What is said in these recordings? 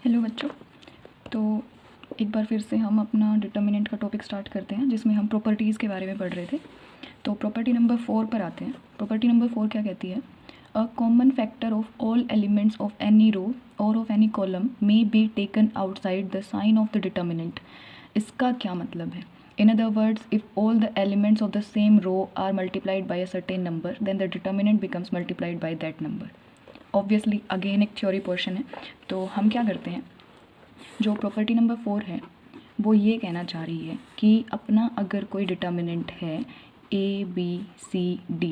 Hello बच्चों। तो एक बार फिर से हम अपना डिटर्मिनेंट का टॉपिक स्टार्ट करते हैं, जिसमें हम प्रॉपर्टीज़ के बारे में पढ़ रहे थे। तो प्रॉपर्टी नंबर 4 पर आते हैं। प्रॉपर्टी नंबर 4 क्या कहती है? A common factor of all elements of any row or of any column may be taken outside the sign of the determinant. इसका क्या मतलब है? In other words, if all the elements of the same row are multiplied by a certain number, then the determinant becomes multiplied by that number. Obviously, again एक theory portion है। तो हम क्या करते हैं, जो प्रॉपर्टी नंबर 4 है वो ये कहना चाह रही है कि अपना अगर कोई डिटर्मिनेंट है ABCD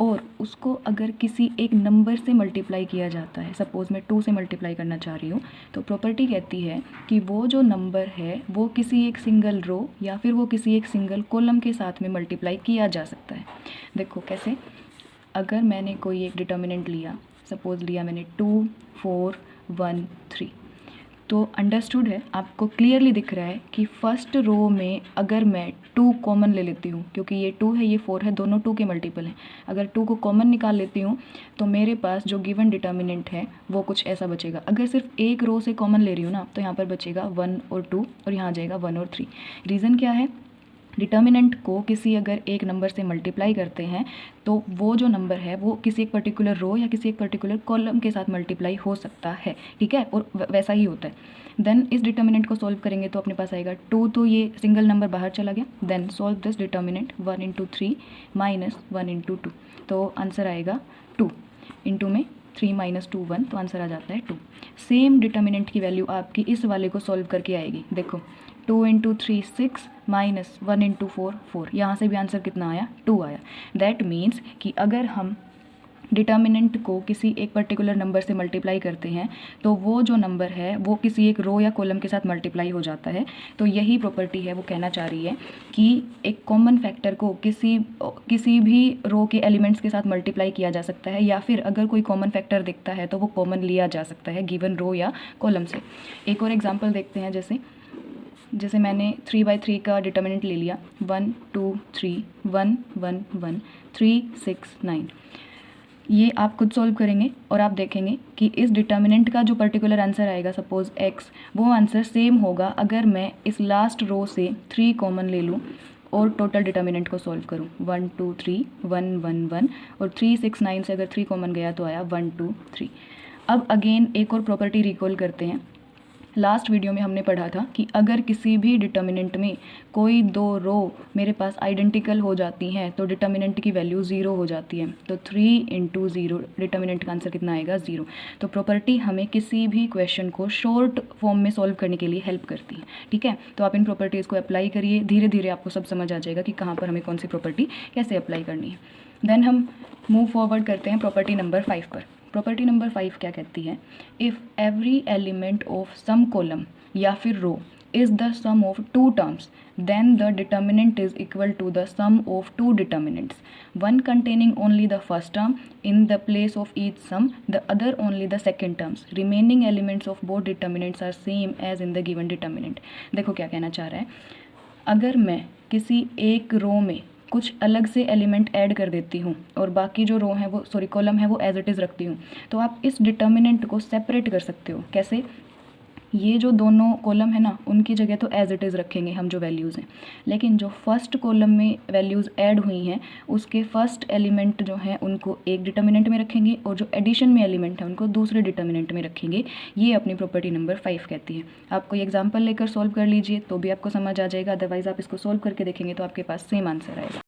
और उसको अगर किसी एक नंबर से मल्टीप्लाई किया जाता है, सपोज़ मैं 2 से मल्टीप्लाई करना चाह रही हूँ, तो प्रॉपर्टी कहती है कि वो जो नंबर है वो किसी एक सिंगल रो या फिर वो किसी एक सिंगल कॉलम के साथ में मल्टीप्लाई किया जा सकता है। देखो कैसे, अगर मैंने कोई एक डिटर्मिनेंट लिया, सपोज़ लिया मैंने 2 4 1 3, तो अंडरस्टूड है, आपको क्लियरली दिख रहा है कि फर्स्ट रो में अगर मैं 2 कॉमन ले लेती हूँ, क्योंकि ये 2 है ये 4 है, दोनों 2 के मल्टीपल हैं, अगर 2 को कॉमन निकाल लेती हूँ तो मेरे पास जो गिवन डिटर्मिनेंट है वो कुछ ऐसा बचेगा। अगर सिर्फ एक रो से कॉमन ले रही हूँ ना, तो यहाँ पर बचेगा 1 और 2 और यहाँ आ जाएगा 1 और 3। रीज़न क्या है? डिटर्मिनेंट को किसी अगर एक नंबर से मल्टीप्लाई करते हैं तो वो जो नंबर है वो किसी एक पर्टिकुलर रो या किसी एक पर्टिकुलर कॉलम के साथ मल्टीप्लाई हो सकता है, ठीक है, और वैसा ही होता है। देन इस डिटर्मिनेंट को सॉल्व करेंगे तो अपने पास आएगा 2, तो ये सिंगल नंबर बाहर चला गया। Then solve this determinant 1 into 3 minus 1 into 2, तो आंसर आएगा 2। इंटू में 3 माइनस 2 1, तो आंसर आ जाता है 2। सेम डिटर्मिनेंट की वैल्यू आपकी इस वाले को सॉल्व करके आएगी। देखो 2 इंटू 3 6 माइनस 1 इंटू 4 4, यहाँ से भी आंसर कितना आया? 2 आया। दैट मीन्स कि अगर हम डिटर्मिनेंट को किसी एक पर्टिकुलर नंबर से मल्टीप्लाई करते हैं तो वो जो नंबर है वो किसी एक रो या कॉलम के साथ मल्टीप्लाई हो जाता है। तो यही प्रॉपर्टी है, वो कहना चाह रही है कि एक कॉमन फैक्टर को किसी भी रो के एलिमेंट्स के साथ मल्टीप्लाई किया जा सकता है, या फिर अगर कोई कॉमन फैक्टर दिखता है तो वो कॉमन लिया जा सकता है गिवन रो या कॉलम से। एक और एग्जाम्पल देखते हैं, जैसे मैंने 3/3 का डिटर्मिनेंट ले लिया, 1 2 3 1 1 1 3 6 9। ये आप खुद सॉल्व करेंगे और आप देखेंगे कि इस डिटर्मिनेंट का जो पर्टिकुलर आंसर आएगा, सपोज x, वो आंसर सेम होगा अगर मैं इस लास्ट रो से 3 कॉमन ले लूँ और टोटल डिटर्मिनेंट को सॉल्व करूँ। 1 2 3 1 1 1 और 3 6 9 से अगर 3 कॉमन गया तो आया 1 2 3। अब अगेन एक और प्रॉपर्टी रिकॉल करते हैं। लास्ट वीडियो में हमने पढ़ा था कि अगर किसी भी डिटर्मिनेंट में कोई 2 रो मेरे पास आइडेंटिकल हो जाती हैं तो डिटर्मिनेंट की वैल्यू 0 हो जाती है। तो 3 इंटू 0, डिटर्मिनेंट का आंसर कितना आएगा? 0। तो प्रॉपर्टी हमें किसी भी क्वेश्चन को शॉर्ट फॉर्म में सॉल्व करने के लिए हेल्प करती है, ठीक है। तो आप इन प्रॉपर्टीज़ को अप्लाई करिए, धीरे धीरे आपको सब समझ आ जाएगा कि कहाँ पर हमें कौन सी प्रॉपर्टी कैसे अप्लाई करनी है। देन हम मूव फॉरवर्ड करते हैं प्रॉपर्टी नंबर 5 पर। प्रॉपर्टी नंबर 5 क्या कहती है? If every element of some column या फिर row is the sum of 2 terms, then the determinant is equal to the sum of 2 determinants, one containing only the first term in the place of each sum, the other only the second terms. Remaining elements of both determinants are same as in the given determinant. देखो क्या कहना चाह रहा है, अगर मैं किसी एक रो में कुछ अलग से एलिमेंट ऐड कर देती हूँ और बाकी जो रो है वो कॉलम है वो एज इट इज़ रखती हूँ, तो आप इस डिटर्मिनेंट को सेपरेट कर सकते हो। कैसे? ये जो दोनों कॉलम है ना, उनकी जगह तो एज इट इज़ रखेंगे हम जो वैल्यूज़ हैं, लेकिन जो फर्स्ट कॉलम में वैल्यूज़ ऐड हुई हैं उसके फर्स्ट एलिमेंट जो हैं उनको एक डिटर्मिनेंट में रखेंगे और जो एडिशन में एलिमेंट है उनको दूसरे डिटर्मिनेंट में रखेंगे। ये अपनी प्रॉपर्टी नंबर 5 कहती है। आप कोई एग्जाम्पल लेकर सॉल्व कर लीजिए तो भी आपको समझ आ जाएगा, अदरवाइज़ आप इसको सॉल्व करके देखेंगे तो आपके पास सेम आंसर आएगा।